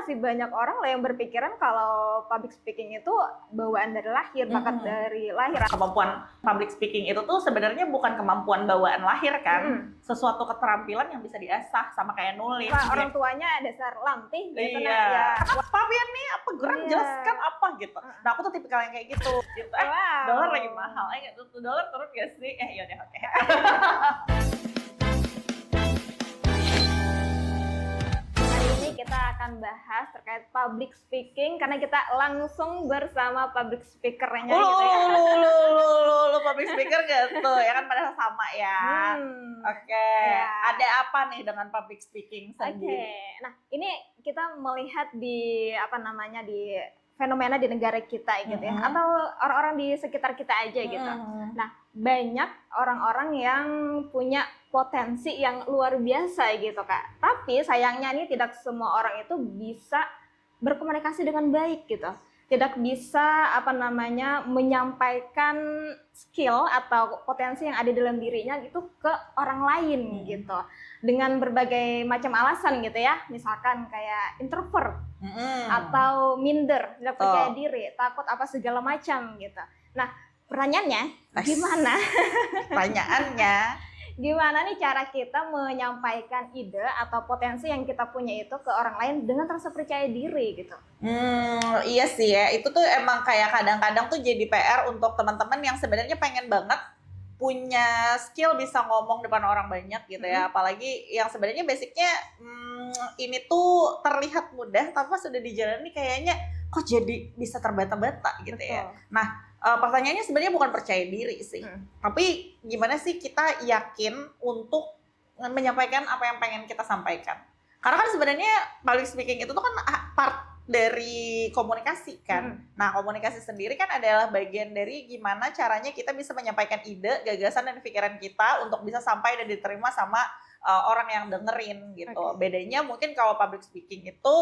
masih banyak orang loh yang berpikiran kalau public speaking itu bawaan dari lahir, bakat dari lahir. Kemampuan public speaking itu tuh sebenarnya bukan kemampuan bawaan lahir kan, sesuatu keterampilan yang bisa diasah sama kayak nulis. Orang tuanya dasar lamtih gitu. Iya. Apa Bian nih? Apa gerak? Jelaskan apa gitu. Nah aku tuh tipikal yang kayak gitu. Dolar lagi mahal. $1 turun gak sih? Yaudah oke. Kita akan bahas terkait public speaking karena kita langsung bersama public speaker-nya gitu ya. Lu public speaker gak tuh? Ya kan pada sama ya. Oke. Ada apa nih dengan public speaking sendiri? Nah, ini kita melihat di di fenomena di negara kita gitu ya, atau orang-orang di sekitar kita aja gitu. Nah, banyak orang-orang yang punya potensi yang luar biasa gitu Kak. Tapi sayangnya nih tidak semua orang itu bisa berkomunikasi dengan baik gitu. Tidak bisa menyampaikan skill atau potensi yang ada dalam dirinya itu ke orang lain gitu. Dengan berbagai macam alasan gitu ya. Misalkan kayak introvert atau minder, tidak percaya diri, takut apa segala macam gitu. Nah, pertanyaannya gimana? Gimana nih cara kita menyampaikan ide atau potensi yang kita punya itu ke orang lain dengan rasa percaya diri gitu? Iya sih ya, itu tuh emang kayak kadang-kadang tuh jadi PR untuk teman-teman yang sebenarnya pengen banget punya skill bisa ngomong depan orang banyak gitu ya. Apalagi yang sebenarnya basicnya ini tuh terlihat mudah, tapi pas sudah dijalani kayaknya kok jadi bisa terbata-bata gitu. Betul. Ya. Nah, pertanyaannya sebenarnya bukan percaya diri sih, tapi gimana sih kita yakin untuk menyampaikan apa yang pengen kita sampaikan? Karena kan sebenarnya public speaking itu tuh kan part dari komunikasi kan. Nah, komunikasi sendiri kan adalah bagian dari gimana caranya kita bisa menyampaikan ide, gagasan dan pikiran kita untuk bisa sampai dan diterima sama orang yang dengerin gitu. Bedanya mungkin kalau public speaking itu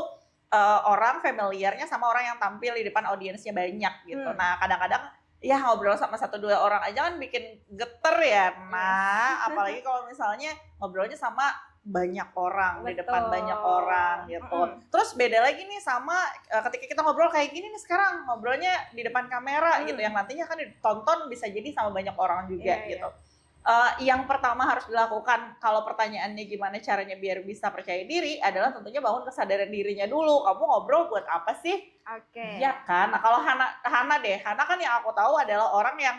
orang familiarnya sama orang yang tampil di depan audiensnya banyak gitu. Nah, kadang-kadang ya ngobrol sama 1-2 orang aja kan bikin geter ya. Nah, apalagi kalau misalnya ngobrolnya sama banyak orang. Betul. Di depan banyak orang gitu. Terus beda lagi nih sama ketika kita ngobrol kayak gini nih sekarang ngobrolnya di depan kamera gitu, yang nantinya kan ditonton bisa jadi sama banyak orang juga gitu. Yang pertama harus dilakukan kalau pertanyaannya gimana caranya biar bisa percaya diri adalah tentunya bangun kesadaran dirinya dulu. Kamu ngobrol buat apa sih? Oke. Ya kan? Nah, kalau Hana kan yang aku tahu adalah orang yang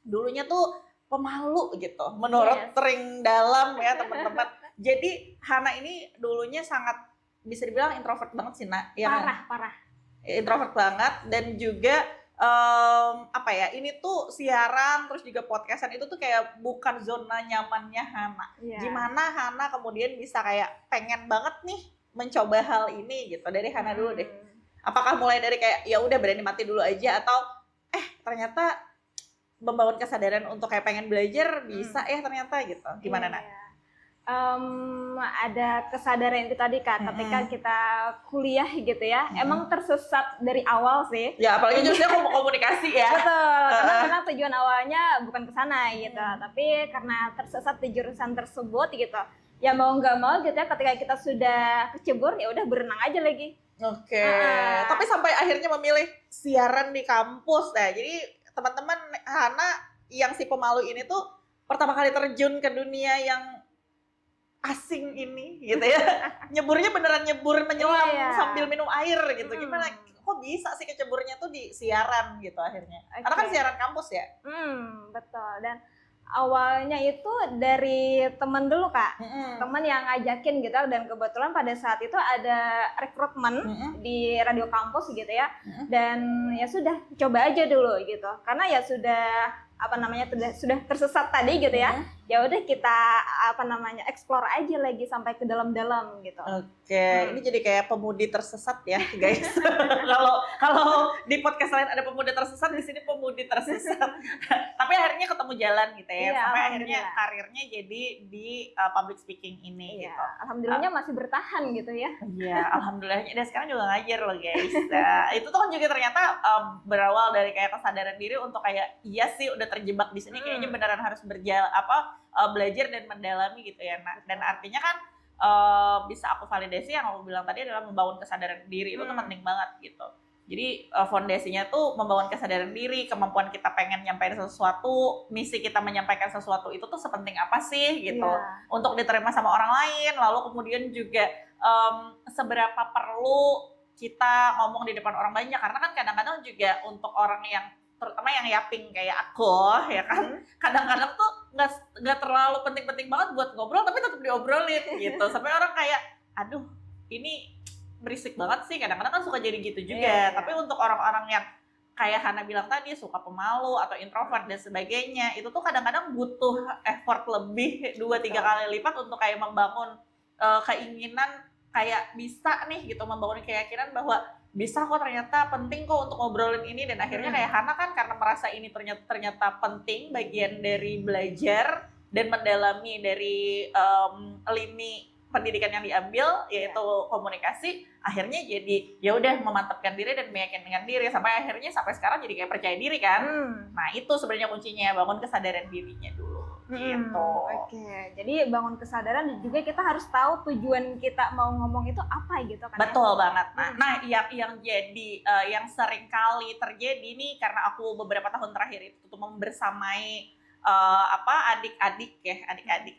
dulunya tuh pemalu gitu. Menurut ring dalam ya teman-teman. Jadi Hana ini dulunya sangat bisa dibilang introvert banget sih, Nak. Parah. Introvert banget dan juga ini tuh siaran terus juga podcastan itu tuh kayak bukan zona nyamannya Hana. Gimana Hana kemudian bisa kayak pengen banget nih mencoba hal ini gitu? Dari Hana dulu deh. Apakah mulai dari kayak ya udah berani mati dulu aja atau ternyata membangun kesadaran untuk kayak pengen belajar bisa ternyata gitu. Gimana Nak? Ada kesadaran itu tadi Kak, ketika kita kuliah gitu ya, emang tersesat dari awal sih. Ya apalagi justru aku mau komunikasi ya. Betul, karena tujuan awalnya bukan ke sana gitu, tapi karena tersesat di jurusan tersebut gitu, ya mau nggak mau gitu ya, ketika kita sudah kecebur ya udah berenang aja lagi. Oke. Tapi sampai akhirnya memilih siaran di kampus ya. Jadi teman-teman Hana yang si pemalu ini tuh pertama kali terjun ke dunia yang asing ini gitu ya. Nyeburnya beneran nyebur menyelam sambil minum air gitu. Gimana kok bisa sih keceburnya tuh di siaran gitu akhirnya? Karena kan siaran kampus ya. Betul. Dan awalnya itu dari teman dulu Kak. Teman yang ngajakin gitu, dan kebetulan pada saat itu ada rekrutmen di radio kampus gitu ya. Dan ya sudah coba aja dulu gitu. Karena ya sudah sudah tersesat tadi gitu ya. Ya udah kita explore aja lagi sampai ke dalam-dalam gitu. Oke, ini jadi kayak pemudi tersesat ya, guys. Kalau di podcast lain ada pemuda tersesat, di sini pemudi tersesat. Tapi akhirnya ketemu jalan gitu ya. Sampai akhirnya karirnya jadi di public speaking ini gitu. Alhamdulillahnya masih bertahan gitu ya. Iya, alhamdulillahnya. Dan sekarang juga ngajar loh, guys. Nah, itu tuh kan juga ternyata berawal dari kayak kesadaran diri untuk kayak iya sih udah terjebak di sini, kayaknya beneran harus belajar dan mendalami gitu ya. Nah, dan artinya kan bisa aku validasi yang aku bilang tadi adalah membangun kesadaran diri. Itu tuh penting banget gitu. Jadi fondasinya tuh membangun kesadaran diri, kemampuan kita pengen nyampein sesuatu, misi kita menyampaikan sesuatu itu tuh sepenting apa sih gitu untuk diterima sama orang lain. Lalu kemudian juga seberapa perlu kita ngomong di depan orang banyak, karena kan kadang-kadang juga untuk orang yang terutama yang yaping kayak aku ya kan, kadang-kadang tuh nggak terlalu penting-penting banget buat ngobrol tapi tetap diobrolin gitu sampai orang kayak aduh ini berisik banget sih, kadang-kadang kan suka jadi gitu juga. Tapi untuk orang-orang yang kayak Hana bilang tadi suka pemalu atau introvert dan sebagainya, itu tuh kadang-kadang butuh effort lebih 2-3 kali lipat untuk kayak membangun keinginan kayak bisa nih gitu, membangun keyakinan bahwa bisa kok, ternyata penting kok untuk ngobrolin ini. Dan akhirnya kayak Hana kan karena merasa ini ternyata penting, bagian dari belajar dan mendalami dari lini pendidikan yang diambil yaitu komunikasi, akhirnya jadi ya udah memantapkan diri dan meyakinkan diri sampai akhirnya sampai sekarang jadi kayak percaya diri kan. Nah itu sebenarnya kuncinya, bangun kesadaran dirinya dulu gitu. Oke, jadi bangun kesadaran dan juga kita harus tahu tujuan kita mau ngomong itu apa gitu kan. Betul banget. Nah yang jadi yang sering kali terjadi nih, karena aku beberapa tahun terakhir itu tuh membersamai adik-adik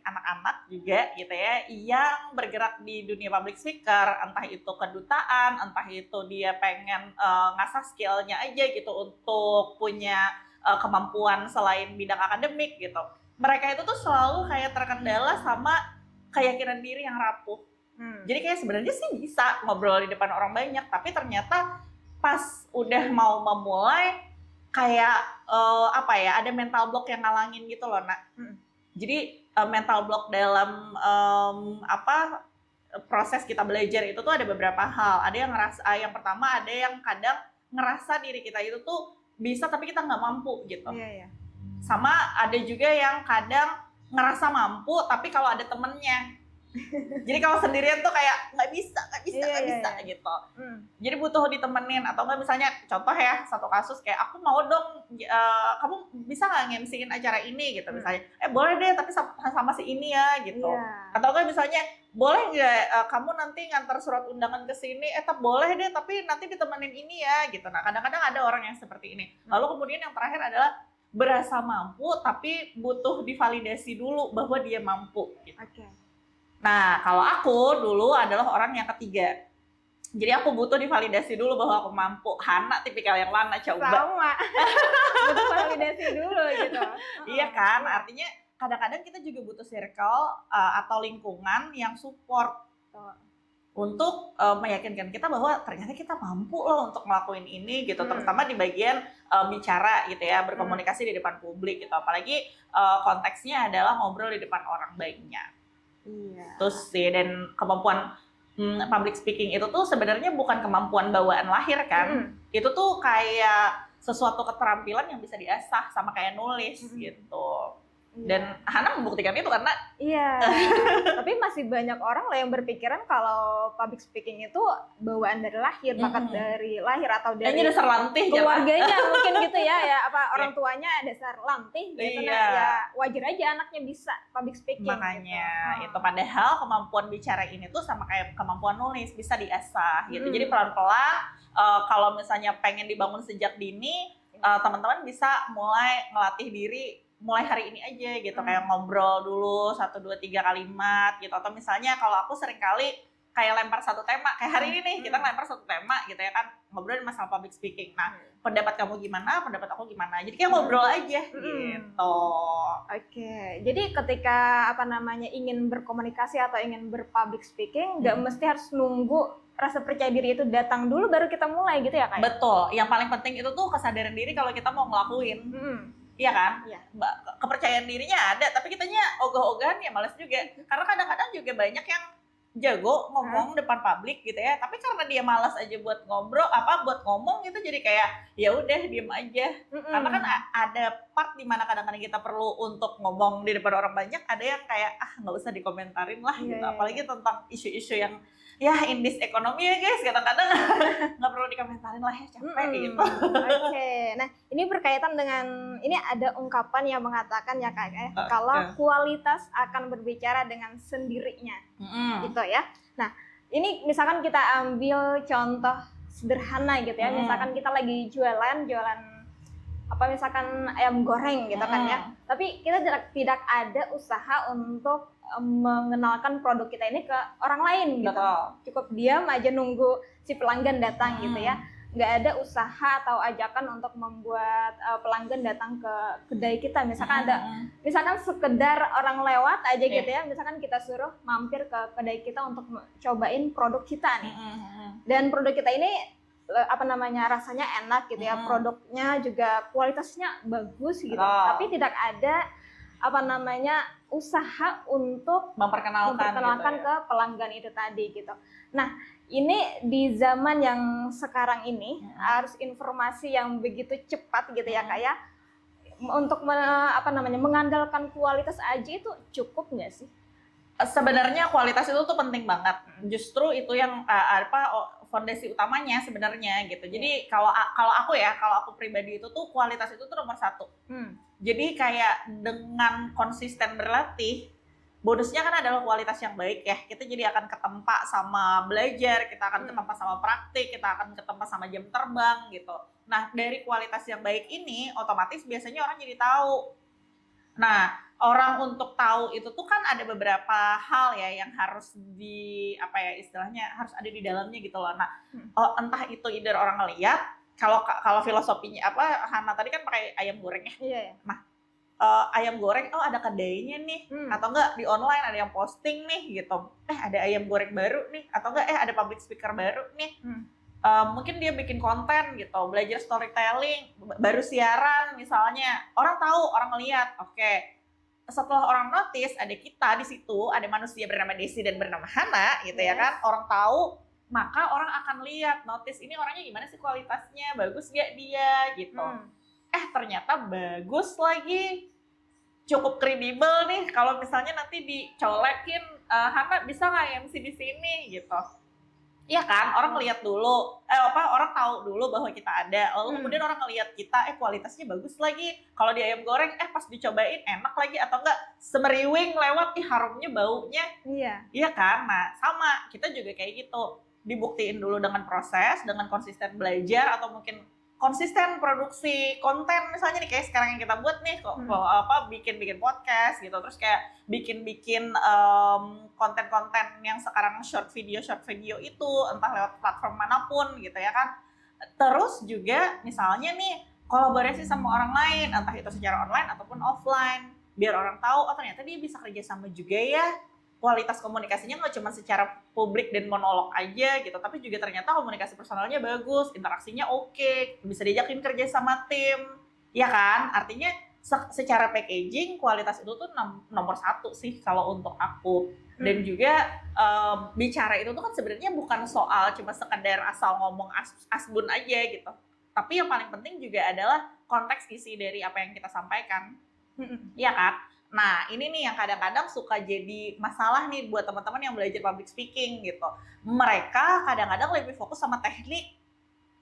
anak-anak juga gitu ya, yang bergerak di dunia public speaker, entah itu kedutaan, entah itu dia pengen ngasah skillnya aja gitu untuk punya kemampuan selain bidang akademik gitu. Mereka itu tuh selalu kayak terkendala sama keyakinan diri yang rapuh. Jadi kayak sebenarnya sih bisa ngobrol di depan orang banyak, tapi ternyata pas udah mau memulai kayak ada mental block yang ngalangin gitu loh, Nak. Jadi mental block dalam proses kita belajar itu tuh ada beberapa hal. Ada yang ngerasa, yang pertama ada yang kadang ngerasa diri kita itu tuh bisa tapi kita nggak mampu gitu. Sama ada juga yang kadang ngerasa mampu tapi kalau ada temennya. Jadi kalau sendirian tuh kayak nggak bisa gitu. Jadi butuh ditemenin, atau nggak misalnya contoh ya, satu kasus kayak aku mau dong kamu bisa nggak MC-in acara ini gitu misalnya, boleh deh tapi sama si ini ya gitu. Atau nggak misalnya boleh nggak kamu nanti ngantar surat undangan ke sini, boleh deh tapi nanti ditemenin ini ya gitu. Nah kadang-kadang ada orang yang seperti ini. Lalu kemudian yang terakhir adalah berasa mampu tapi butuh divalidasi dulu bahwa dia mampu gitu. Nah, kalau aku dulu adalah orang yang ketiga. Jadi aku butuh divalidasi dulu bahwa aku mampu. Hana tipikal yang mana coba? Sama. Butuh validasi dulu gitu. Iya kan? Artinya kadang-kadang kita juga butuh circle atau lingkungan yang support untuk meyakinkan kita bahwa ternyata kita mampu loh untuk ngelakuin ini gitu. Terutama di bagian bicara gitu ya, berkomunikasi di depan publik gitu. Apalagi konteksnya adalah ngobrol di depan orang banyak. Terus sih, dan kemampuan public speaking itu tuh sebenarnya bukan kemampuan bawaan lahir kan. Itu tuh kayak sesuatu keterampilan yang bisa diasah, sama kayak nulis gitu. Dan Hana membuktikan itu karena tapi masih banyak orang lah yang berpikiran kalau public speaking itu bawaan dari lahir, bakat dari lahir atau dari dasar lantih keluarganya mungkin gitu ya orang tuanya dasar lantih gitu. Ya wajar aja anaknya bisa public speaking. Makanya itu padahal kemampuan bicara ini tuh sama kayak kemampuan nulis, bisa diasah gitu. Jadi pelan-pelan kalau misalnya pengen dibangun sejak dini, teman-teman bisa mulai ngelatih diri mulai hari ini aja gitu. Kayak ngobrol dulu 1, 2, 3 kalimat gitu. Atau misalnya kalau aku sering kali kayak lempar satu tema, kayak hari ini nih kita lempar satu tema gitu ya kan, ngobrolin masalah public speaking. Nah pendapat kamu gimana, pendapat aku gimana, jadi kayak ngobrol aja gitu. Jadi ketika ingin berkomunikasi atau ingin berpublic speaking, nggak mesti harus nunggu rasa percaya diri itu datang dulu baru kita mulai gitu ya, Kak? Betul, yang paling penting itu tuh kesadaran diri kalau kita mau ngelakuin. Iya kan? Kepercayaan dirinya ada, tapi kitanya ogah-ogahan ya males juga. Karena kadang-kadang juga banyak yang jago ngomong depan publik gitu ya, tapi karena dia malas aja buat buat ngomong gitu, jadi kayak ya udah diem aja. Karena kan ada part dimana kadang-kadang kita perlu untuk ngomong di depan orang banyak, ada yang kayak nggak usah dikomentarin lah gitu. Apalagi tentang isu-isu yang ya in this economy ya guys, kadang-kadang nggak perlu dikomentarin lah ya, capek gitu. Oke. Nah, ini berkaitan dengan, ini ada ungkapan yang mengatakan ya Kak, kalau kualitas akan berbicara dengan sendirinya, gitu ya. Nah, ini misalkan kita ambil contoh sederhana gitu ya, misalkan kita lagi jualan apa misalkan ayam goreng gitu kan ya, tapi kita tidak ada usaha untuk mengenalkan produk kita ini ke orang lain gitu. Cukup diam aja nunggu si pelanggan datang gitu ya. Nggak ada usaha atau ajakan untuk membuat pelanggan datang ke kedai kita. Misalkan misalkan sekedar orang lewat aja gitu ya, misalkan kita suruh mampir ke kedai kita untuk cobain produk kita nih. Dan produk kita ini apa namanya, rasanya enak gitu ya, produknya juga kualitasnya bagus gitu, tapi tidak ada apa namanya usaha untuk memperkenalkan gitu ke pelanggan itu tadi gitu. Nah, ini di zaman yang sekarang ini harus informasi yang begitu cepat gitu ya Kak ya, untuk apa namanya mengandalkan kualitas aja itu cukup nggak sih? Sebenarnya kualitas itu tuh penting banget. Justru itu yang fondasi utamanya sebenarnya gitu. Jadi kalau aku pribadi itu tuh kualitas itu tuh nomor 1. Jadi kayak dengan konsisten berlatih, bonusnya kan adalah kualitas yang baik ya. Kita jadi akan ketempa sama belajar, kita akan ketempa sama praktik, kita akan ketempa sama jam terbang gitu. Nah, dari kualitas yang baik ini otomatis biasanya orang jadi tahu. Nah, orang untuk tahu itu tuh kan ada beberapa hal ya yang harus istilahnya harus ada di dalamnya gitu loh. Nah, entah itu either orang ngeliat, kalau filosofinya Hana tadi kan pakai ayam goreng ya. Iya. Nah, ayam goreng ada kedainya nih, atau enggak di online ada yang posting nih gitu. Ada ayam goreng baru nih, atau enggak ada public speaker baru nih. Mungkin dia bikin konten gitu, belajar storytelling, baru siaran misalnya. Orang tahu, orang ngeliat. Oke. Setelah orang notice ada kita di situ, ada manusia bernama Desi dan bernama Hana gitu ya kan. Orang tahu, maka orang akan lihat, notice ini orangnya gimana sih kualitasnya, bagus gak dia gitu. Ternyata bagus lagi, cukup kredibel nih. Kalau misalnya nanti dicolekin, Hana bisa nggak MC di sini gitu. Iya kan, orang ngeliat dulu, orang tahu dulu bahwa kita ada, lalu kemudian orang ngeliat kita, kualitasnya bagus lagi. Kalau di ayam goreng, pas dicobain enak lagi, atau enggak semeriwing lewat, harumnya baunya. Iya kan, nah sama, kita juga kayak gitu. Dibuktiin dulu dengan proses, dengan konsisten belajar, atau mungkin konsisten produksi konten misalnya nih, kayak sekarang yang kita buat nih bikin podcast gitu, terus kayak bikin konten-konten yang sekarang short video itu entah lewat platform manapun gitu ya kan. Terus juga misalnya nih kolaborasi sama orang lain, entah itu secara online ataupun offline, biar orang tahu ternyata dia bisa kerja sama juga ya. Kualitas komunikasinya nggak cuma secara publik dan monolog aja gitu, tapi juga ternyata komunikasi personalnya bagus, interaksinya oke, bisa diajakin kerja sama tim, ya kan? Artinya secara packaging kualitas itu tuh nomor 1 sih kalau untuk aku. Dan juga bicara itu tuh kan sebenarnya bukan soal cuma sekedar asal ngomong asbun aja gitu, tapi yang paling penting juga adalah konteks isi dari apa yang kita sampaikan, ya kan? Nah, ini nih yang kadang-kadang suka jadi masalah nih buat teman-teman yang belajar public speaking gitu. Mereka kadang-kadang lebih fokus sama teknik.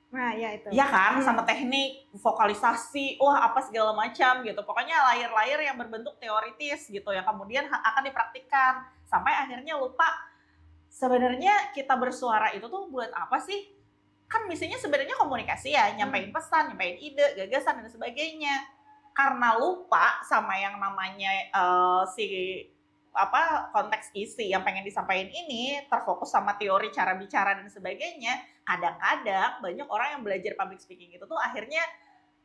Nah, ya itu. Ya kan, sama teknik, vokalisasi, apa segala macam gitu. Pokoknya layer-layer yang berbentuk teoritis gitu, yang kemudian akan dipraktikkan. Sampai akhirnya lupa, sebenarnya kita bersuara itu tuh buat apa sih? Kan misinya sebenarnya komunikasi ya, nyampein pesan, nyampein ide, gagasan, dan sebagainya. Karena lupa sama yang namanya konteks isi yang pengen disampaikan ini, terfokus sama teori cara bicara dan sebagainya, kadang-kadang banyak orang yang belajar public speaking itu tuh akhirnya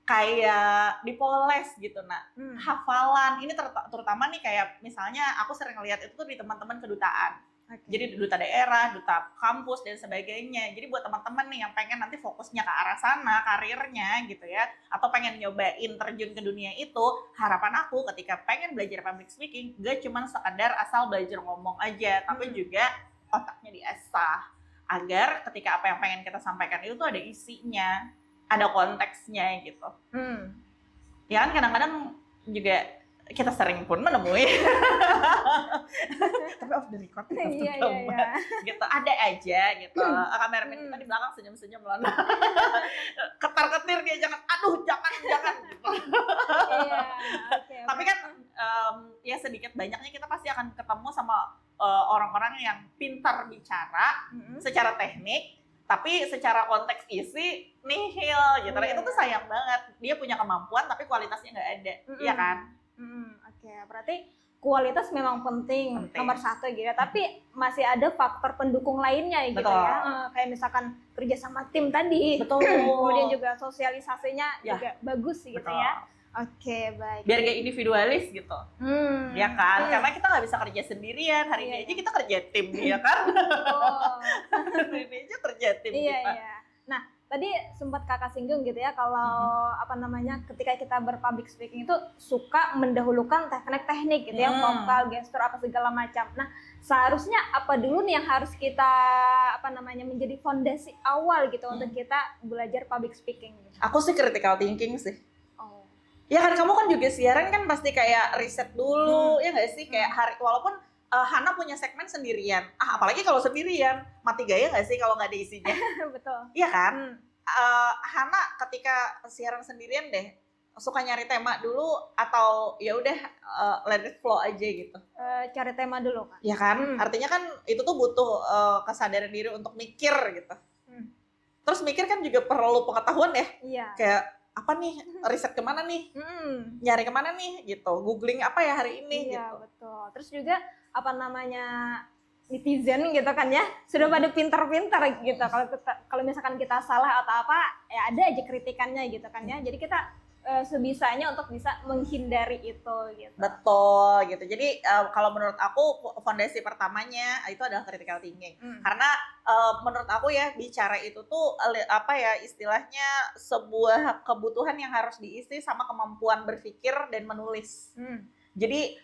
kayak dipoles gitu. Nah, hafalan ini terutama nih kayak misalnya aku sering lihat itu tuh di teman-teman kedutaan. Jadi duta daerah, duta kampus dan sebagainya. Jadi buat teman-teman nih yang pengen nanti fokusnya ke arah sana karirnya gitu ya, atau pengen nyobain terjun ke dunia itu, harapan aku ketika pengen belajar public speaking gak cuma sekedar asal belajar ngomong aja, tapi juga otaknya diasah agar ketika apa yang pengen kita sampaikan itu tuh ada isinya, ada konteksnya gitu. Ya kan kadang-kadang juga kita sering pun menemui tapi off the record kita gitu, ada aja gitu kameramen kita di belakang senyum-senyum loh ketar-ketir dia, jangan gitu. Tapi kan ya sedikit banyaknya kita pasti akan ketemu sama orang-orang yang pintar bicara secara teknik, tapi secara konteks isi nihil gitu. Itu tuh sayang banget. Dia punya kemampuan tapi kualitasnya nggak ada, iya kan? Oke, berarti kualitas memang penting nomor satu gitu ya. Tapi masih ada faktor pendukung lainnya gitu ya. Kayak misalkan kerja sama tim tadi. Betul. Kemudian juga sosialisasinya juga bagus gitu ya. Oke, baik. Biar gak individualis gitu, ya kan? Karena kita nggak bisa kerja sendirian. Hari ini aja kita kerja tim, ya kan? Hari ini aja kerja tim kita. Nah, tadi sempat kakak singgung gitu ya, kalau ketika kita berpublic speaking itu suka mendahulukan teknik-teknik gitu ya, vokal, gestur, apa segala macam. Nah, seharusnya apa dulu nih yang harus kita menjadi fondasi awal gitu untuk kita belajar public speaking? Gitu? Aku sih critical thinking sih. Ya kan, kamu kan juga siaran kan pasti kayak riset dulu, ya nggak sih? Kayak walaupun Hana punya segmen sendirian, apalagi kalau sendirian, mati gaya nggak sih kalau nggak ada isinya? Betul. Iya kan? Hana ketika siaran sendirian deh, suka nyari tema dulu atau ya udah let it flow aja gitu? Cari tema dulu kan? Ya kan? Artinya kan itu tuh butuh kesadaran diri untuk mikir gitu. Terus mikir kan juga perlu pengetahuan ya? Iya. Kayak apa nih, riset kemana nih, nyari kemana nih gitu, googling apa ya hari ini gitu. Betul. Terus juga netizen gitu kan ya, sudah pada pintar-pintar gitu. Kalau misalkan kita salah atau apa, ya ada aja kritikannya gitu kan ya. Jadi kita sebisanya untuk bisa menghindari itu gitu. Betul gitu. Jadi kalau menurut aku fondasi pertamanya itu adalah critical thinking. Karena menurut aku ya, bicara itu tuh istilahnya sebuah kebutuhan yang harus diisi sama kemampuan berpikir dan menulis. Jadi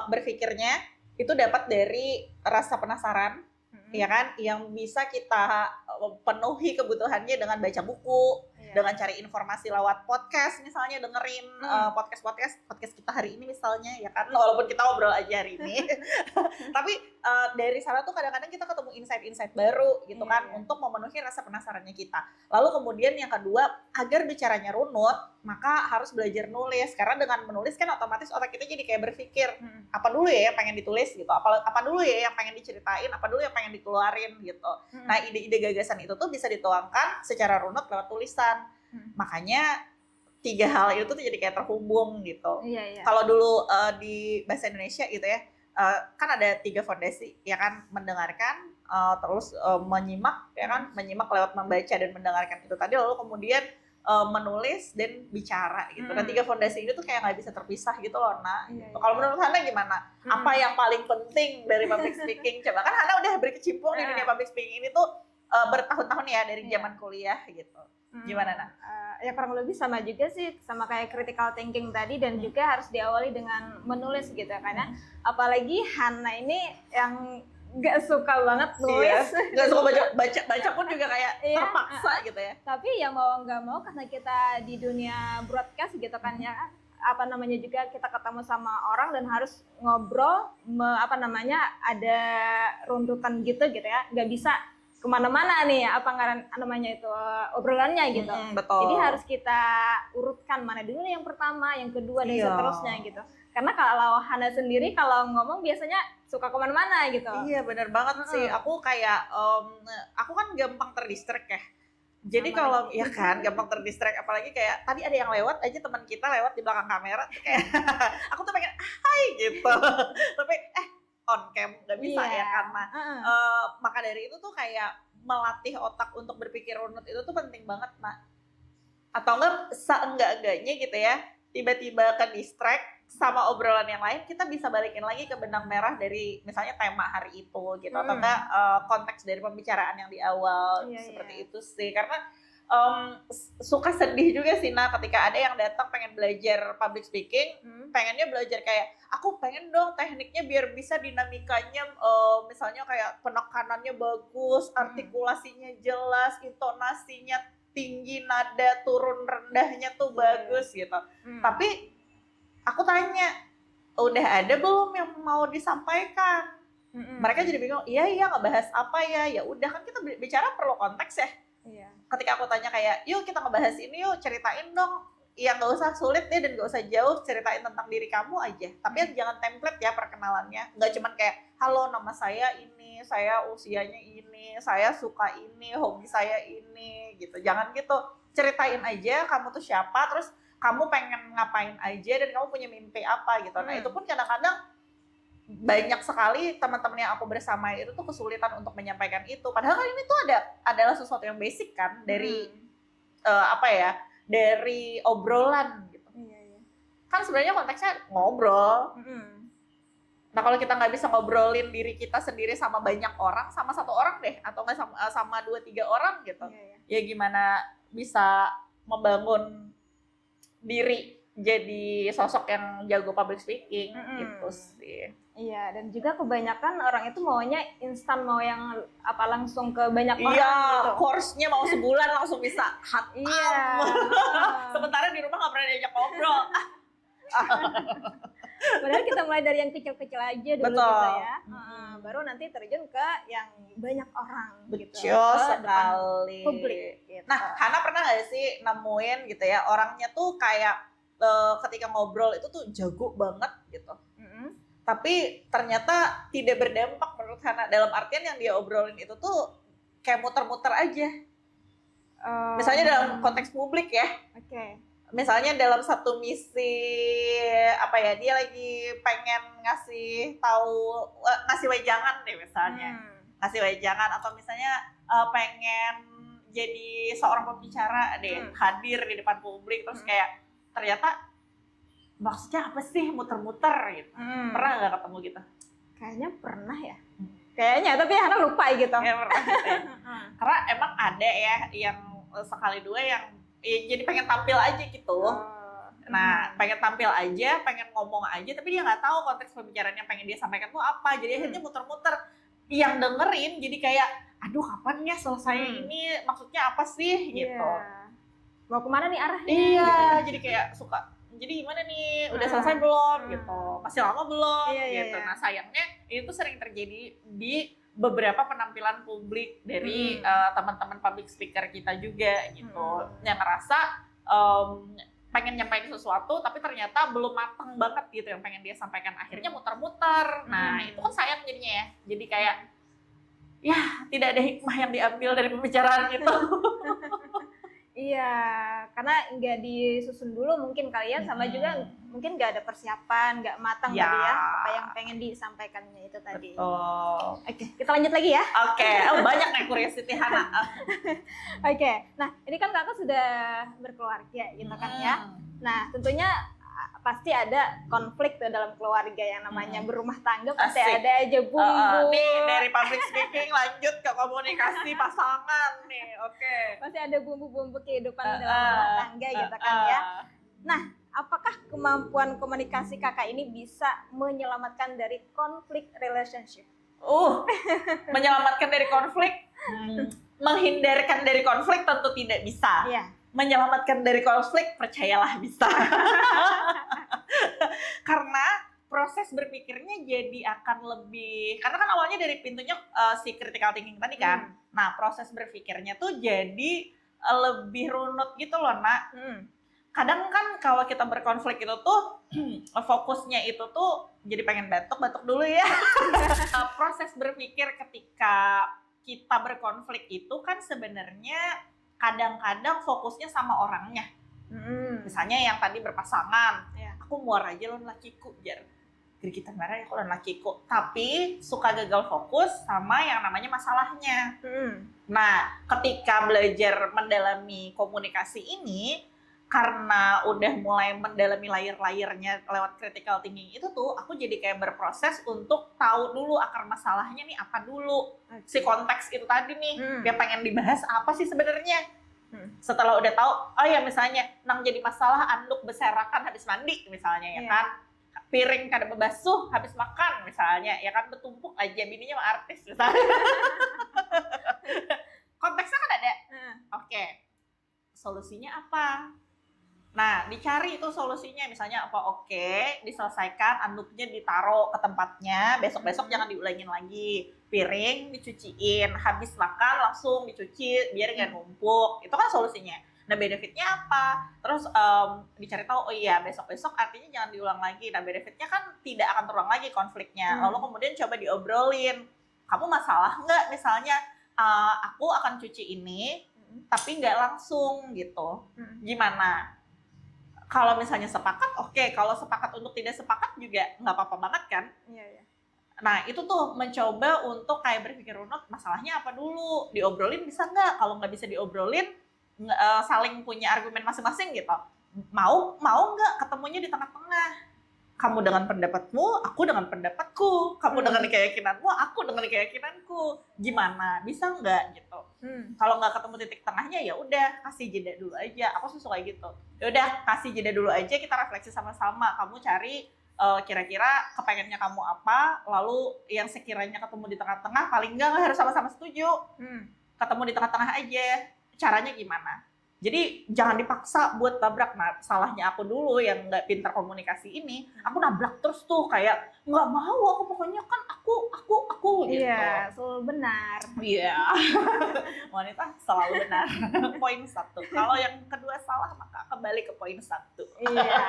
berpikirnya itu dapat dari rasa penasaran, ya kan, yang bisa kita penuhi kebutuhannya dengan baca buku, dengan cari informasi lewat podcast, misalnya dengerin podcast kita hari ini misalnya, ya kan, walaupun kita ngobrol aja hari ini. Tapi dari sana tuh kadang-kadang kita ketemu insight-insight baru gitu kan, untuk memenuhi rasa penasarannya kita. Lalu kemudian yang kedua, agar bicaranya runut, maka harus belajar nulis, karena dengan menulis kan otomatis otak kita jadi kayak berpikir, apa dulu ya yang pengen ditulis gitu, apa dulu ya yang pengen diceritain, apa dulu yang pengen dikeluarin gitu. Nah, ide-ide gagasan itu tuh bisa dituangkan secara runut lewat tulisan. Makanya 3 hal itu tuh jadi kayak terhubung gitu. Kalau dulu di bahasa Indonesia gitu ya, kan ada 3 fondasi, ya kan, mendengarkan, terus menyimak, ya kan, menyimak lewat membaca dan mendengarkan itu tadi, lalu kemudian menulis dan bicara gitu. Dan 3 fondasi ini tuh kayak nggak bisa terpisah gitu loh, Nah. Kalau menurut Hana gimana? Apa yang paling penting dari public speaking? Coba, kan Hana udah berkecimpung di dunia public speaking ini tuh bertahun-tahun ya, dari zaman kuliah gitu. Gimana, Nah? Ya kurang lebih sama juga sih, sama kayak critical thinking tadi, dan juga harus diawali dengan menulis gitu, karena apalagi Hana ini yang nggak suka banget nulis, nggak suka baca pun juga kayak terpaksa gitu ya. Tapi ya mau nggak mau, karena kita di dunia broadcast gitu kan ya, juga kita ketemu sama orang dan harus ngobrol, ada runtutan gitu ya, nggak bisa kemana-mana nih obrolannya gitu. Betul. Jadi harus kita urutkan mana dulu yang pertama, yang kedua, dan seterusnya gitu. Karena kalau Hana sendiri kalau ngomong biasanya suka kemana-mana gitu. Iya, benar banget sih. Aku kayak aku kan gampang terdistract ya. Jadi kalau ya kan gampang terdistract, apalagi kayak tadi ada yang lewat aja, teman kita lewat di belakang kamera kayak aku tuh pengen hai gitu. Tapi on cam nggak bisa ya, karena maka dari itu tuh kayak melatih otak untuk berpikir runut itu tuh penting banget, Nak. Atau seenggak-enggaknya gitu ya, tiba-tiba ke distract sama obrolan yang lain, kita bisa balikin lagi ke benang merah dari misalnya tema hari itu gitu, atau enggak konteks dari pembicaraan yang di awal, seperti itu sih. Karena suka sedih juga sih, Nah, ketika ada yang datang pengen belajar public speaking, pengennya belajar kayak, aku pengen dong tekniknya biar bisa dinamikanya, misalnya kayak penekanannya bagus, artikulasinya jelas, intonasinya tinggi, nada turun rendahnya tuh bagus gitu. Tapi aku tanya, udah ada belum yang mau disampaikan? Mereka jadi bingung, iya ngebahas apa ya? Ya udah, kan kita bicara perlu konteks ya. Iya. Ketika aku tanya kayak, yuk kita ngebahas ini yuk, ceritain dong. Ya nggak usah sulit deh dan nggak usah jauh, ceritain tentang diri kamu aja. Tapi jangan template ya perkenalannya. Nggak cuman kayak, halo nama saya ini, saya usianya ini, saya suka ini, hobi saya ini, gitu. Jangan gitu. Ceritain aja kamu tuh siapa, terus kamu pengen ngapain aja, dan kamu punya mimpi apa gitu. Nah itu pun kadang-kadang banyak sekali teman-teman yang aku bersama itu tuh kesulitan untuk menyampaikan itu. Padahal kan ini tuh adalah sesuatu yang basic kan dari dari obrolan gitu. Iya. Kan sebenarnya konteksnya ngobrol. Nah kalau kita nggak bisa ngobrolin diri kita sendiri sama banyak orang, sama satu orang deh, atau nggak sama 2-3 orang gitu, ya gimana bisa membangun diri jadi sosok yang jago public speaking gitu sih. Iya, dan juga kebanyakan orang itu maunya instan, mau yang langsung ke banyak orang gitu. Course-nya mau sebulan langsung bisa hatam. Iya. Sementara di rumah nggak pernah diajak ngobrol. Padahal kita mulai dari yang kecil-kecil aja dulu. Betul. Kita ya. Baru nanti terjun ke yang banyak orang. Betul gitu, sekali. Publik. Gitu. Nah, Hana pernah nggak sih nemuin gitu ya, orangnya tuh kayak ketika ngobrol itu tuh jago banget gitu. Tapi ternyata tidak berdampak menurut Hana, dalam artian yang dia obrolin itu tuh kayak muter-muter aja. Misalnya dalam konteks publik ya. Oke. Misalnya dalam satu misi dia lagi pengen ngasih wejangan deh misalnya. Ngasih wejangan, atau misalnya pengen jadi seorang pembicara deh, hadir di depan publik, terus kayak ternyata maksudnya apa sih muter-muter gitu. Pernah nggak ketemu gitu? Kayaknya pernah ya. Kayaknya, tapi Hana lupa gitu. Ya, pernah gitu ya. Karena emang ada ya yang sekali dua yang jadi pengen tampil aja gitu. Nah, pengen tampil aja, pengen ngomong aja, tapi dia nggak tahu konteks pembicaraan yang pengen dia sampaikan tuh apa. Jadi akhirnya muter-muter. Yang dengerin jadi kayak, aduh kapan ya selesai ini, maksudnya apa sih gitu. Mau kemana nih arahnya? Iya, gitu. Jadi kayak suka, jadi gimana nih, udah selesai belum gitu, masih lama belum gitu. Nah sayangnya itu tuh sering terjadi di beberapa penampilan publik dari teman-teman public speaker kita juga gitu, yang ngerasa pengen nyampaikan sesuatu tapi ternyata belum matang banget gitu yang pengen dia sampaikan, akhirnya muter-muter. Nah itu kan sayang jadinya ya, jadi kayak ya tidak ada hikmah yang diambil dari pembicaraan itu. Iya, karena nggak disusun dulu mungkin kalian, sama juga mungkin nggak ada persiapan, nggak matang tadi ya apa yang pengen disampaikannya itu tadi. Oke, kita lanjut lagi ya. Oke, banyak nih curiosity Hana. Oke, nah ini kan kakak sudah berkeluarga gitu kan ya. Nah tentunya pasti ada konflik tuh dalam keluarga, yang namanya berumah tangga pasti ada aja bumbu. Nih dari public speaking lanjut ke komunikasi pasangan nih, oke. Pasti ada bumbu-bumbu kehidupan dalam rumah tangga gitu kan ya. Nah, apakah kemampuan komunikasi kakak ini bisa menyelamatkan dari konflik relationship? Menyelamatkan dari konflik? Menghindarkan dari konflik tentu tidak bisa. Iya. Menyelamatkan dari konflik percayalah bisa. Karena proses berpikirnya jadi akan lebih, karena kan awalnya dari pintunya si critical thinking tadi kan. Nah proses berpikirnya tuh jadi lebih runut gitu loh nak. Kadang kan kalau kita berkonflik itu tuh fokusnya itu tuh jadi pengen batuk dulu ya. Proses berpikir ketika kita berkonflik itu kan sebenarnya kadang-kadang fokusnya sama orangnya. Misalnya yang tadi berpasangan, aku muar aja lo lakiku, biar kita marah ya kalau lakiku. Tapi suka gagal fokus sama yang namanya masalahnya. Nah, ketika belajar mendalami komunikasi ini, karena udah mulai mendalami layer-layernya lewat critical thinking itu tuh, aku jadi kayak berproses untuk tahu dulu akar masalahnya nih apa dulu. Si konteks itu tadi nih, dia pengen dibahas apa sih sebenarnya. Setelah udah tahu, oh ya misalnya nang jadi masalah anduk berserakan habis mandi misalnya ya kan. Piring kada bebasuh habis makan misalnya, ya kan bertumpuk aja, bininya mah artis misalnya. Konteksnya kan ada. Oke. Solusinya apa? Nah, dicari itu solusinya, misalnya apa, oke, diselesaikan, anduknya ditaruh ke tempatnya, besok-besok jangan diulangin lagi. Piring dicuciin, habis makan langsung dicuci biar nggak numpuk. Itu kan solusinya. Nah, benefitnya apa? Terus dicari tahu, oh iya, besok-besok artinya jangan diulang lagi. Nah, benefitnya kan tidak akan terulang lagi konfliknya. Lalu kemudian coba diobrolin. Kamu masalah nggak misalnya aku akan cuci ini, tapi nggak langsung gitu. Gimana? Kalau misalnya sepakat, oke. Kalau sepakat untuk tidak sepakat juga nggak apa-apa banget kan? Iya. Nah, itu tuh mencoba untuk kayak berpikir runut, masalahnya apa dulu? Diobrolin bisa nggak? Kalau nggak bisa diobrolin, saling punya argumen masing-masing gitu. Mau nggak ketemunya di tengah-tengah? Kamu dengan pendapatmu, aku dengan pendapatku. Kamu dengan keyakinanmu, aku dengan keyakinanku. Gimana? Bisa nggak gitu? Kalau nggak ketemu titik tengahnya, ya udah kasih jeda dulu aja. Aku suka kayak gitu. Ya udah kasih jeda dulu aja, kita refleksi sama-sama. Kamu cari kira-kira kepengennya kamu apa, lalu yang sekiranya ketemu di tengah-tengah, paling nggak harus sama-sama setuju. Ketemu di tengah-tengah aja. Caranya gimana? Jadi jangan dipaksa buat tabrak. Nah, salahnya aku dulu yang nggak pintar komunikasi ini, aku nabrak terus tuh kayak nggak mau, aku pokoknya kan aku gitu. Iya, selalu benar. Iya. Wanita selalu benar. Poin 1. Kalau yang kedua salah, maka kembali ke poin 1. Iya.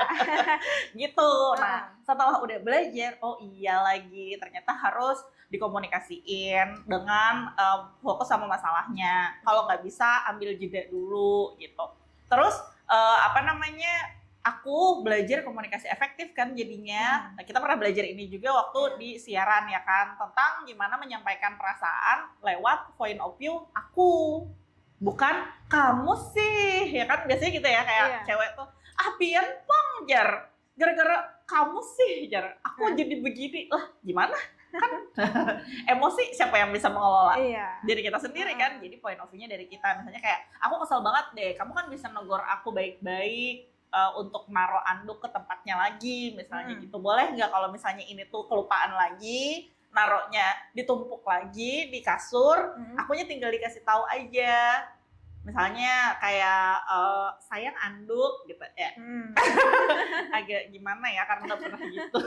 Gitu. Nah, setelah udah belajar, oh iya lagi, ternyata harus dikomunikasiin dengan fokus sama masalahnya. Kalau nggak bisa, ambil jeda dulu gitu. Terus aku belajar komunikasi efektif kan jadinya. Nah, kita pernah belajar ini juga waktu di siaran ya kan, tentang gimana menyampaikan perasaan lewat point of view aku, bukan kamu sih, ya kan biasanya gitu ya, kayak cewek tuh, pian pong jar, gara-gara kamu sih jar, aku jadi begini lah, gimana? Kan emosi siapa yang bisa mengelola? Diri kita sendiri kan. Jadi point of view-nya dari kita. Misalnya kayak aku kesel banget deh, kamu kan bisa negor aku baik-baik untuk naruh anduk ke tempatnya lagi misalnya gitu. Boleh nggak kalau misalnya ini tuh kelupaan lagi, naruhnya ditumpuk lagi di kasur, akunya tinggal dikasih tahu aja. Misalnya kayak sayang anduk gitu ya. Agak gimana ya, karena nggak pernah gitu.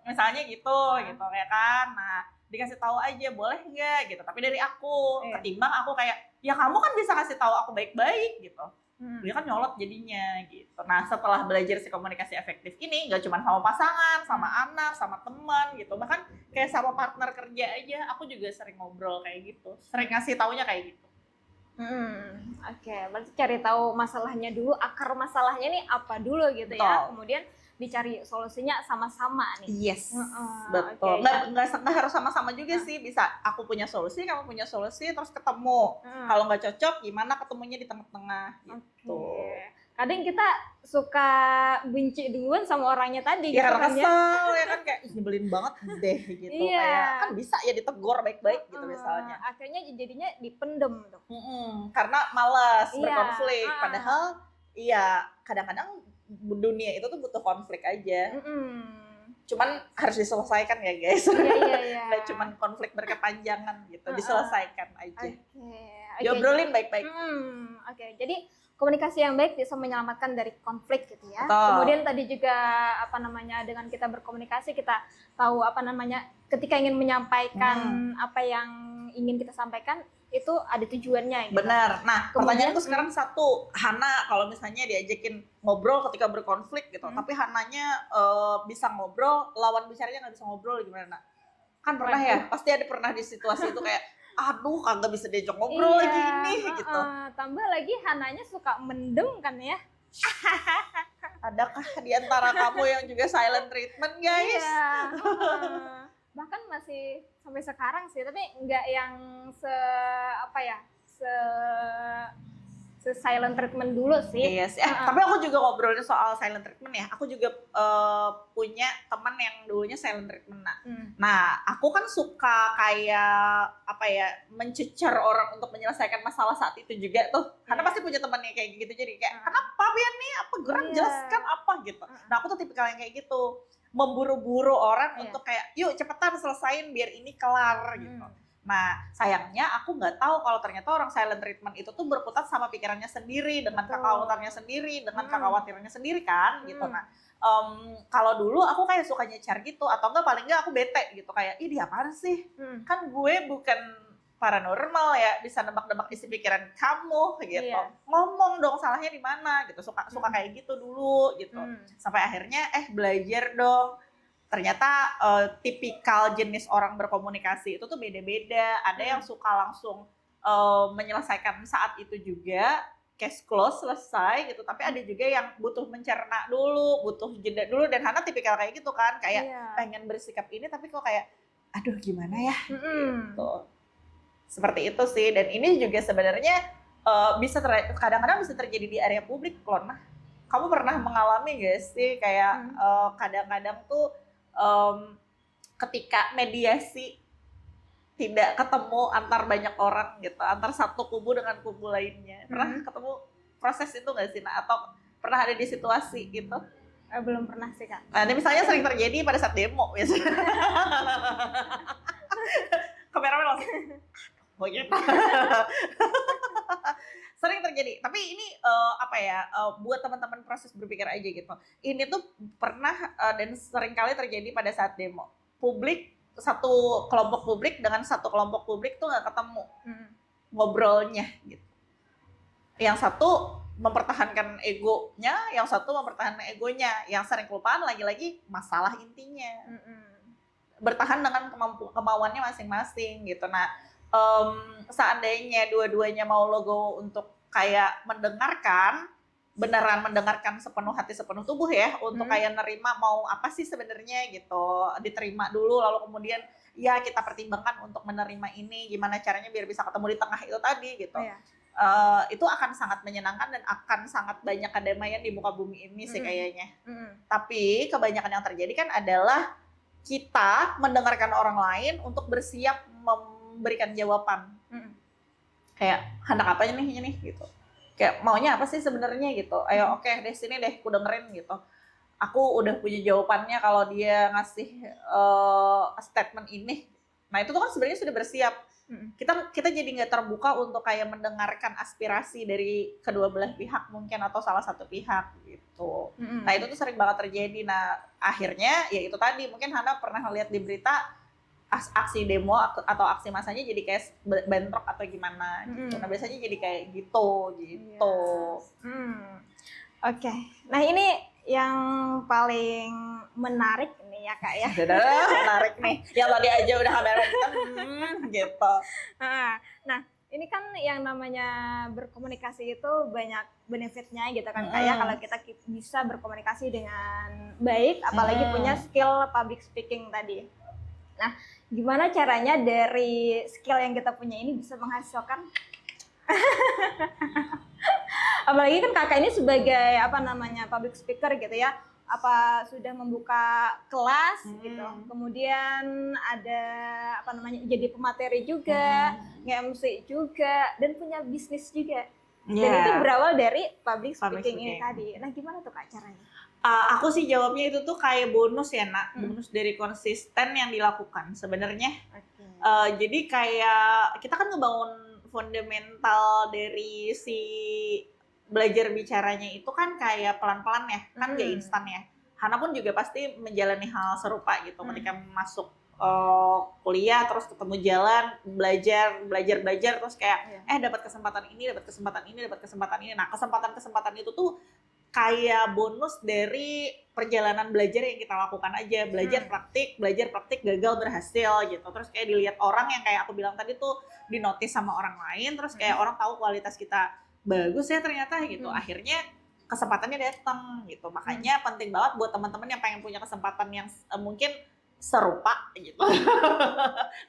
Misalnya gitu ya kan. Nah, dikasih tahu aja, boleh nggak gitu, tapi dari aku. Ketimbang aku kayak, ya kamu kan bisa kasih tahu aku baik-baik gitu. Dia kan nyolot jadinya gitu. Nah, setelah belajar si komunikasi efektif ini, nggak cuma sama pasangan, sama anak, sama teman gitu, bahkan kayak sama partner kerja aja, aku juga sering ngobrol kayak gitu, sering ngasih taunya kayak gitu. Oke, berarti cari tahu masalahnya dulu, akar masalahnya nih apa dulu gitu. Betul. Ya. Kemudian dicari solusinya sama-sama nih. Yes, betul. Okay. Nggak harus sama-sama juga sih, bisa aku punya solusi, kamu punya solusi, terus ketemu. Kalau nggak cocok, gimana ketemunya di tengah-tengah gitu. Okay. Kadang kita suka benci duluan sama orangnya tadi. Ya karena kesel, ya kan kayak nyebelin banget deh gitu. Kayak kan bisa ya ditegur baik-baik gitu misalnya. Akhirnya jadinya dipendem tuh. Karena malas berkonflik. Padahal iya kadang-kadang dunia itu tuh butuh konflik aja. Cuman harus diselesaikan ya guys. Iya. Nggak cuman konflik berkepanjangan gitu, diselesaikan aja. Okay. Diobrolin baik-baik. Oke, jadi komunikasi yang baik bisa menyelamatkan dari konflik gitu ya. Betul. Kemudian tadi juga dengan kita berkomunikasi kita tahu ketika ingin menyampaikan apa yang ingin kita sampaikan itu ada tujuannya gitu. Benar. Nah, pertanyaanku sekarang satu, Hana kalau misalnya diajakin ngobrol ketika berkonflik gitu, tapi Hananya bisa ngobrol, lawan bicaranya nggak bisa ngobrol, gimana? Kan pernah ya, pasti ada pernah di situasi itu kayak, aduh kagak bisa diajak ngobrol lagi ini gitu. Tambah lagi Hananya suka mendem kan ya. Adakah di antara kamu yang juga silent treatment guys? Bahkan masih sampai sekarang sih, tapi nggak yang silent treatment dulu sih. Iya sih. Tapi aku juga ngobrolin soal silent treatment ya. Aku juga punya teman yang dulunya silent treatment. Nah, aku kan suka kayak mencecer orang untuk menyelesaikan masalah saat itu juga tuh. Karena pasti punya teman yang kayak gitu, jadi kayak kenapa Bian nih? Apa gerak jelaskan apa gitu. Nah, aku tuh tipikal yang kayak gitu. Memburu-buru orang untuk kayak yuk cepetan selesain biar ini kelar gitu. Nah, sayangnya aku nggak tahu kalau ternyata orang silent treatment itu tuh berkutat sama pikirannya sendiri, dengan kekhawatirannya sendiri, dengan kekhawatirannya sendiri kan, gitu. Nah, kalau dulu aku kayak suka nyecer gitu, atau enggak paling enggak aku bete gitu, kayak, ih dia apaan sih? Kan gue bukan paranormal ya, bisa nebak-nebak isi pikiran kamu gitu. Iya. Ngomong dong salahnya di mana gitu. Suka kayak gitu dulu gitu. Sampai akhirnya belajar dong. Ternyata tipikal jenis orang berkomunikasi itu tuh beda-beda. Ada yang suka langsung menyelesaikan saat itu juga, case close, selesai gitu. Tapi ada juga yang butuh mencerna dulu, butuh jeda dulu. Dan Hana tipikal kayak gitu kan, kayak pengen bersikap ini tapi kok kayak aduh gimana ya gitu. Seperti itu sih. Dan ini juga sebenarnya kadang-kadang bisa terjadi di area publik loh. Nah, kamu pernah mengalami gak sih kayak kadang-kadang tuh ketika mediasi tidak ketemu antar banyak orang gitu, antar satu kubu dengan kubu lainnya. Pernah ketemu proses itu nggak sih? Nah, atau pernah ada di situasi gitu? Belum pernah sih Kak. Nah, ini misalnya sering terjadi pada saat demo biasanya. Kameramen langsung, oh gitu. Sering terjadi, tapi ini buat teman-teman proses berpikir aja gitu. Ini tuh pernah dan sering kali terjadi pada saat demo. Satu kelompok publik dengan satu kelompok publik tuh nggak ketemu ngobrolnya gitu. Yang satu mempertahankan egonya, yang satu mempertahankan egonya. Yang sering kelupaan lagi-lagi masalah intinya. Bertahan dengan kemauannya masing-masing gitu. Nah, seandainya dua-duanya mau logo untuk kayak beneran mendengarkan sepenuh hati sepenuh tubuh ya, untuk kayak nerima mau apa sih sebenarnya gitu, diterima dulu lalu kemudian ya kita pertimbangkan untuk menerima ini, gimana caranya biar bisa ketemu di tengah itu tadi gitu. Itu akan sangat menyenangkan dan akan sangat banyak kedamaian di muka bumi ini sih kayaknya. Tapi kebanyakan yang terjadi kan adalah kita mendengarkan orang lain untuk bersiap memberikan jawaban. Kayak hendak apa nih gitu. Kayak maunya apa sih sebenarnya gitu. Ayo oke deh sini deh aku dengerin gitu. Aku udah punya jawabannya kalau dia ngasih statement ini. Nah, itu tuh kan sebenarnya sudah bersiap. Kita jadi nggak terbuka untuk kayak mendengarkan aspirasi dari kedua belah pihak mungkin atau salah satu pihak gitu. Nah, itu tuh sering banget terjadi. Nah, akhirnya ya itu tadi mungkin Hana pernah lihat di berita aksi demo atau aksi masanya jadi kayak bentrok atau gimana gitu. Nah, biasanya jadi kayak gitu. Oke. Nah, ini yang paling menarik nih ya Kak ya. Menarik nih. Yang tadi aja udah kamera gitu. Nah, ini kan yang namanya berkomunikasi itu banyak benefitnya gitu kan Kak ya, kalau kita bisa berkomunikasi dengan baik, apalagi punya skill public speaking tadi. Nah, gimana caranya dari skill yang kita punya ini bisa menghasilkan apalagi kan kakak ini sebagai public speaker gitu ya, sudah membuka kelas gitu, kemudian ada jadi pemateri juga, nge-MC juga, dan punya bisnis juga. Dan itu berawal dari public speaking ini tadi. Nah, gimana tuh Kak caranya? Aku sih jawabnya itu tuh kayak bonus ya Nak, bonus dari konsisten yang dilakukan sebenarnya. Jadi kayak kita kan ngebangun fundamental dari si belajar bicaranya itu kan kayak pelan-pelan ya, kan gak instan ya. Hana pun juga pasti menjalani hal serupa gitu ketika masuk kuliah, terus ketemu jalan, belajar terus kayak dapat kesempatan ini. Nah, kesempatan itu tuh kayak bonus dari perjalanan belajar yang kita lakukan aja, belajar praktik, gagal berhasil gitu. Terus kayak dilihat orang yang kayak aku bilang tadi tuh dinotis sama orang lain, terus kayak orang tahu kualitas kita bagus ya ternyata gitu. Akhirnya kesempatannya datang gitu. Makanya penting banget buat teman-teman yang pengen punya kesempatan yang mungkin serupa gitu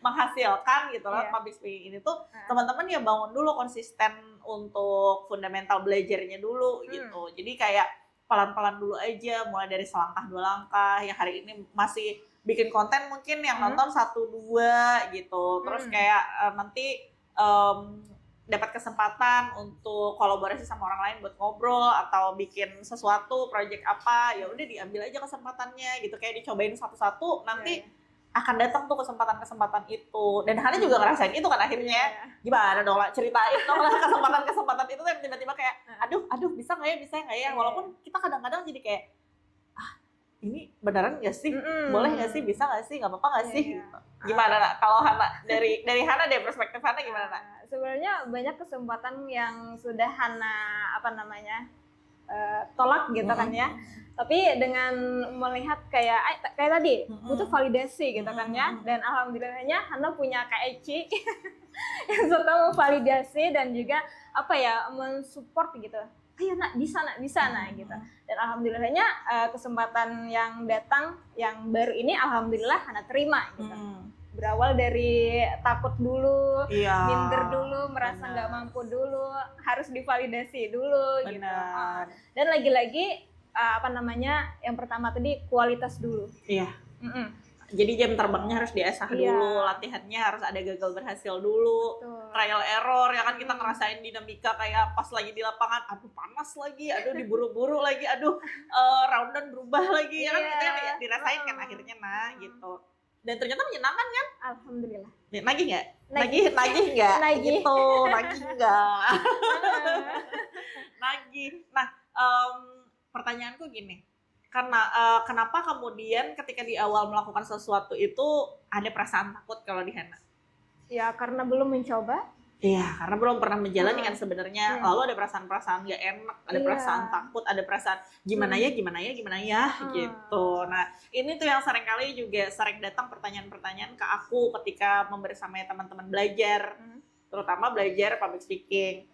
menghasilkan gitu loh public speaking ini tuh teman-teman ya bangun dulu konsisten untuk fundamental belajarnya dulu gitu. Jadi kayak pelan-pelan dulu aja, mulai dari selangkah dua langkah. Yang hari ini masih bikin konten mungkin yang nonton 1-2 gitu, terus kayak nanti dapat kesempatan untuk kolaborasi sama orang lain buat ngobrol atau bikin sesuatu project apa, ya udah diambil aja kesempatannya gitu, kayak dicobain satu-satu, nanti akan datang tuh kesempatan-kesempatan itu. Dan Hana juga ngerasain itu kan akhirnya. Gimana dong lah, ceritain dong lah kesempatan-kesempatan itu yang tiba-tiba kayak aduh bisa nggak ya. Walaupun kita kadang-kadang jadi kayak ini beneran nggak sih? Boleh nggak sih? Bisa nggak sih? Nggak apa-apa nggak sih? Gitu. Gimana nak? Kalau Hana dari Hana deh, perspektif Hana gimana nak? Sebenarnya banyak kesempatan yang sudah Hana tolak gitu kan ya. Tapi dengan melihat kayak tadi butuh validasi gitu kan ya. Dan alhamdulillahnya Hana punya Kak Eci yang serta memvalidasi dan juga mensupport gitu. Ayo nak bisa nak gitu. Dan alhamdulillahnya kesempatan yang datang yang baru ini alhamdulillah Hana terima gitu. Berawal dari takut dulu, minder dulu, merasa nggak mampu dulu, harus divalidasi dulu gitu. Dan lagi-lagi yang pertama tadi kualitas dulu. Iya. Jadi jam terbangnya harus diasah dulu, latihannya harus ada gagal berhasil dulu, trial error ya kan, kita ngerasain dinamika kayak pas lagi di lapangan, aduh panas lagi, aduh diburu-buru lagi, aduh roundan berubah lagi ya kan, gitu ya dirasain kan akhirnya gitu. Dan ternyata menyenangkan kan? Alhamdulillah. Nagih nggak? Nagih nggak? Gitu, nagih nggak? Nagih. Nah, pertanyaanku gini, karena kenapa kemudian ketika di awal melakukan sesuatu itu ada perasaan takut kalau di Hana? Ya karena belum mencoba. Iya, karena belum pernah menjalani kan sebenarnya. Lalu ada perasaan-perasaan gak enak, ada perasaan takut, ada perasaan gimana ya gitu. Nah, ini tuh yang sering datang pertanyaan-pertanyaan ke aku ketika membersamai teman-teman belajar, terutama belajar public speaking.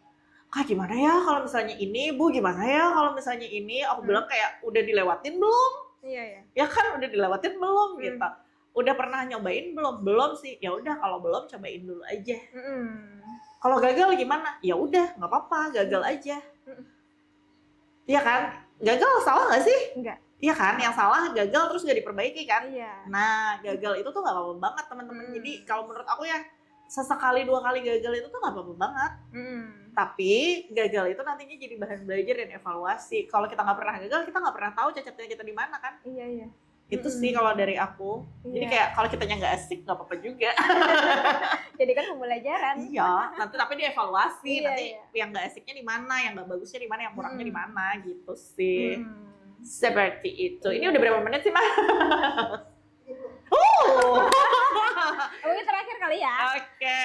Kak gimana ya kalau misalnya ini, Bu gimana ya kalau misalnya ini, aku bilang kayak udah dilewatin belum? Iya. Ya kan udah dilewatin belum gitu. Udah pernah nyobain belum? Belum sih. Ya udah kalau belum cobain dulu aja. Kalau gagal gimana? Ya udah nggak apa-apa, gagal aja. Iya kan? Gagal salah nggak sih? Enggak. Iya kan? Yang salah gagal terus nggak diperbaiki kan? Iya. Nah gagal itu tuh nggak apa-apa banget teman-teman. Jadi kalau menurut aku ya sesekali 2 kali gagal itu tuh nggak apa-apa banget. Tapi gagal itu nantinya jadi bahan belajar dan evaluasi. Kalau kita nggak pernah gagal, kita nggak pernah tahu cacatnya kita di mana kan? Iya. Itu sih kalau dari aku. Jadi kayak kalau kitanya nggak asik nggak apa-apa juga. Jadi kan pembelajaran. Iya. Nanti tapi dievaluasi. Nanti yang nggak asiknya di mana, yang nggak bagusnya di mana, yang kurangnya di mana gitu sih. Seperti itu. Ini udah berapa menit sih, Mas? Mungkin terakhir kali ya. Oke.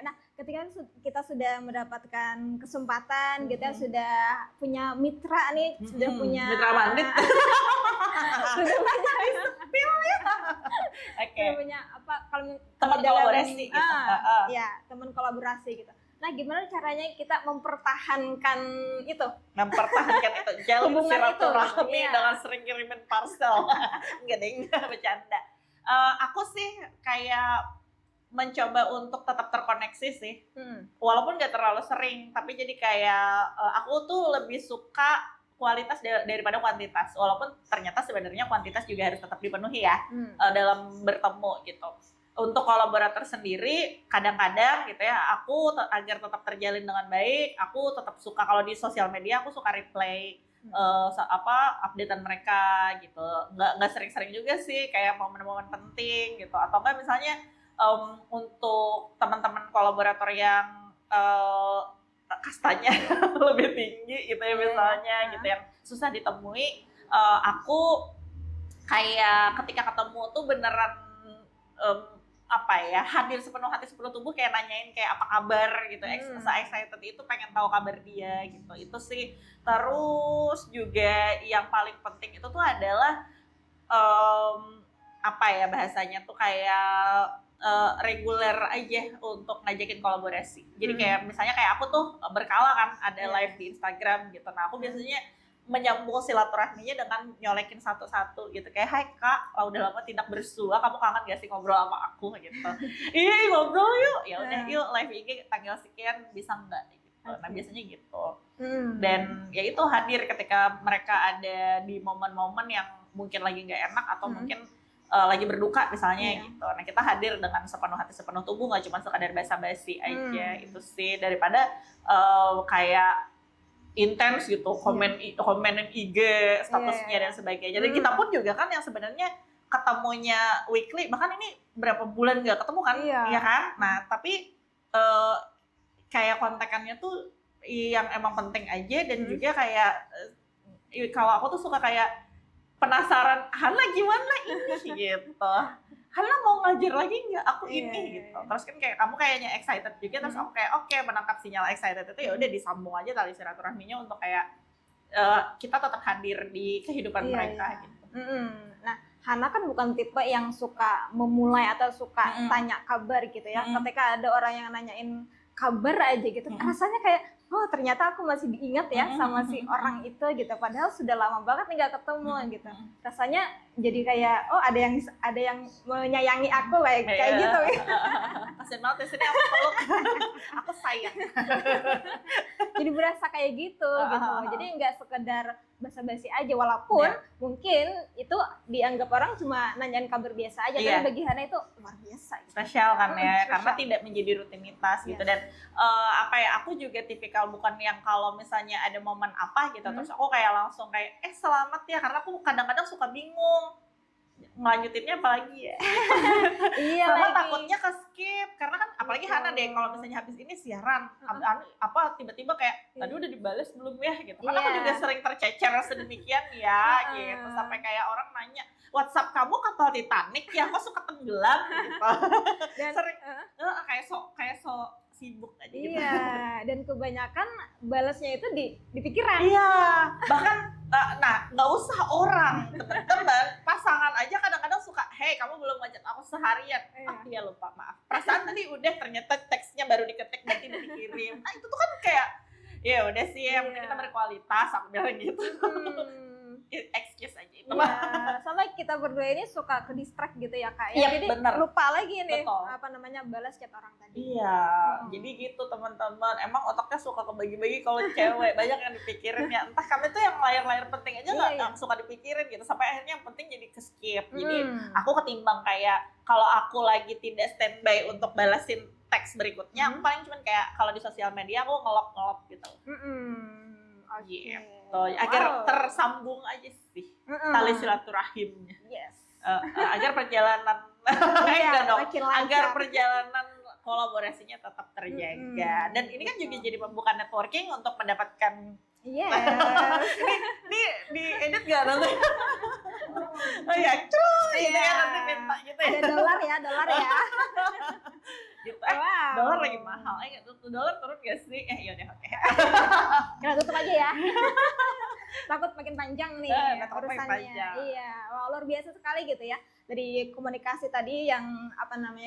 Nah, ketika kita sudah mendapatkan kesempatan, kita sudah punya mitra nih, sudah punya mitra mandit. sudah punya Oke. punya kalau teman kolaborasi gitu. Ya, teman kolaborasi gitu. Nah, gimana caranya kita mempertahankan itu? Jalin silaturahmi dengan sering kirimin parcel. Enggak bercanda. Aku sih kayak mencoba untuk tetap terkoneksi sih, walaupun gak terlalu sering, tapi jadi kayak aku tuh lebih suka kualitas daripada kuantitas, walaupun ternyata sebenarnya kuantitas juga harus tetap dipenuhi ya dalam bertemu gitu. Untuk kolaborator sendiri, kadang-kadang gitu ya, aku agar tetap terjalin dengan baik, aku tetap suka kalau di sosial media aku suka replay updatean mereka gitu, nggak sering-sering juga sih kayak momen-momen penting gitu, atau enggak misalnya untuk teman-teman kolaborator yang kastanya lebih tinggi gitu ya misalnya gitu yang susah ditemui, aku kayak ketika ketemu tuh beneran hadir sepenuh hati sepenuh tubuh, kayak nanyain kayak apa kabar gitu, excited itu pengen tahu kabar dia gitu. Itu sih. Terus juga yang paling penting itu tuh adalah bahasanya tuh kayak reguler aja untuk ngajakin kolaborasi. Jadi kayak misalnya kayak aku tuh berkala kan ada live di Instagram gitu. Nah aku biasanya menyambung silaturahminya dengan nyolekin satu-satu gitu, kayak hai kak, udah lama tidak bersua, kamu kangen gak sih ngobrol sama aku gitu. Iya ngobrol yuk, ya udah yuk live IG tanggal sekian bisa nggak gitu. Nah biasanya gitu. Dan ya itu hadir ketika mereka ada di momen-momen yang mungkin lagi nggak enak atau mungkin lagi berduka misalnya gitu. Nah kita hadir dengan sepenuh hati sepenuh tubuh, nggak cuma sekadar basa-basi aja. Itu sih, daripada kayak intens gitu, komenin IG statusnya dan sebagainya. Dan kita pun juga kan yang sebenarnya ketemunya weekly, bahkan ini berapa bulan nggak ketemu kan, Iya. ya kan? Nah tapi kayak kontekannya tuh yang emang penting aja, dan juga kayak kalau aku tuh suka kayak penasaran, Hana gimana ini gitu. Hana mau ngajar lagi nggak aku ini gitu. Terus kan kayak kamu kayaknya excited juga, terus aku kayak oke, menangkap sinyal excited itu ya udah disambung aja tali silaturahminya untuk kayak kita tetap hadir di kehidupan mereka gitu. Nah, Hana kan bukan tipe yang suka memulai atau suka tanya kabar gitu ya. Ketika ada orang yang nanyain kabar aja gitu, rasanya kayak oh ternyata aku masih diingat ya sama si orang itu gitu, padahal sudah lama banget nih nggak ketemu gitu. Rasanya jadi kayak oh ada yang menyayangi aku kayak gitu ya. Kasian banget di sini aku peluk, aku sayang. Jadi berasa kayak gitu gitu. Jadi nggak sekedar basa-basi aja, walaupun mungkin itu dianggap orang cuma nanyain kabar biasa aja, tapi bagi Hana itu luar biasa gitu. Spesial kan ya, karena tidak menjadi rutinitas gitu. Dan aku juga tipikal bukan yang kalau misalnya ada momen apa gitu, terus aku kayak langsung kayak selamat ya, karena aku kadang-kadang suka bingung ngelanjutinnya apalagi ya. Iya, sama takutnya ke skip, karena kan apalagi Hana deh kalau misalnya habis ini siaran tiba-tiba kayak tadi udah dibales belum ya gitu. Karena aku juga sering tercecer sedemikian ya gitu, sampai kayak orang nanya, WhatsApp kamu kapal Titanic ya, kok suka tenggelam gitu. Dan sering kayak so sibuk aja gitu. Iya, dan kebanyakan balasnya itu di pikiran. Iya, bahkan nggak usah orang, teman-teman, pasangan aja kadang-kadang suka, hey kamu belum ngajak aku seharian. Iya lupa, maaf. Perasaan tadi udah, ternyata teksnya baru diketik dan tidak dikirim. Nah itu tuh kan kayak, ya udah sih, yang penting kita berkualitas, aku bilang gitu. Excuse aja itu mah. Sama kita berdua ini suka ke distract gitu ya Kak. Iya, jadi bener. lupa lagi nih Betul. Balas chat orang tadi. Iya, jadi gitu teman-teman. Emang otaknya suka kebagi-bagi kalau cewek, banyak yang dipikirin ya. Entah kami tuh yang layar-layar penting aja nggak suka dipikirin gitu. Sampai akhirnya yang penting jadi ke skip. Jadi aku ketimbang kayak kalau aku lagi tidak standby untuk balasin teks berikutnya, aku paling cuman kayak kalau di sosial media aku ngelop gitu. Gitu, agar tersambung aja sih tali silaturahimnya. Agar perjalanan agar perjalanan kolaborasinya tetap terjaga. Dan ini kan juga jadi pembuka networking untuk mendapatkan ini di edit gak nanti? Oh ya, gitu ya, nanti minta gitu ya. Ada dolar ya. Gitu. Dolar lagi mahal. $1 turun gak sih? Yaudah oke. Kita tutup aja ya. Takut makin panjang nih urusannya. Iya, luar biasa sekali gitu ya. Dari komunikasi tadi yang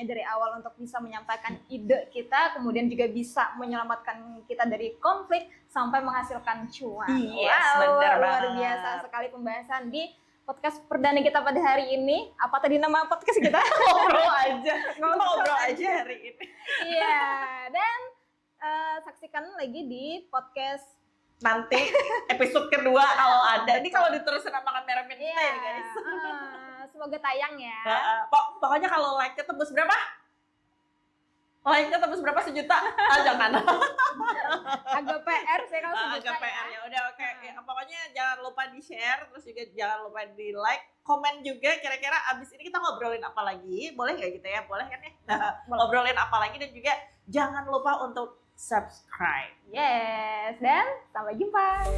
dari awal untuk bisa menyampaikan ide kita, kemudian juga bisa menyelamatkan kita dari konflik sampai menghasilkan cuan. Luar biasa sekali pembahasan di podcast perdana kita pada hari ini. Apa tadi nama podcast kita? Ngobrol aja hari ini. Iya, dan saksikan lagi di podcast nanti episode kedua kalau ada. Ini kalau diterusin sama kameramen kita ya guys. Semoga tayang ya. Pokoknya kalau like-nya tembus berapa? Like-nya tembus berapa, 1 juta? Jangan. Agak PR sih kalau 1 juta. Agak PR ya. Udah oke. Ya, pokoknya jangan lupa di-share, terus juga jangan lupa di-like, komen juga kira-kira abis ini kita ngobrolin apa lagi. Boleh nggak gitu ya? Boleh kan ya? Ngobrolin apa lagi, dan juga jangan lupa untuk subscribe. Yes, dan sampai jumpa.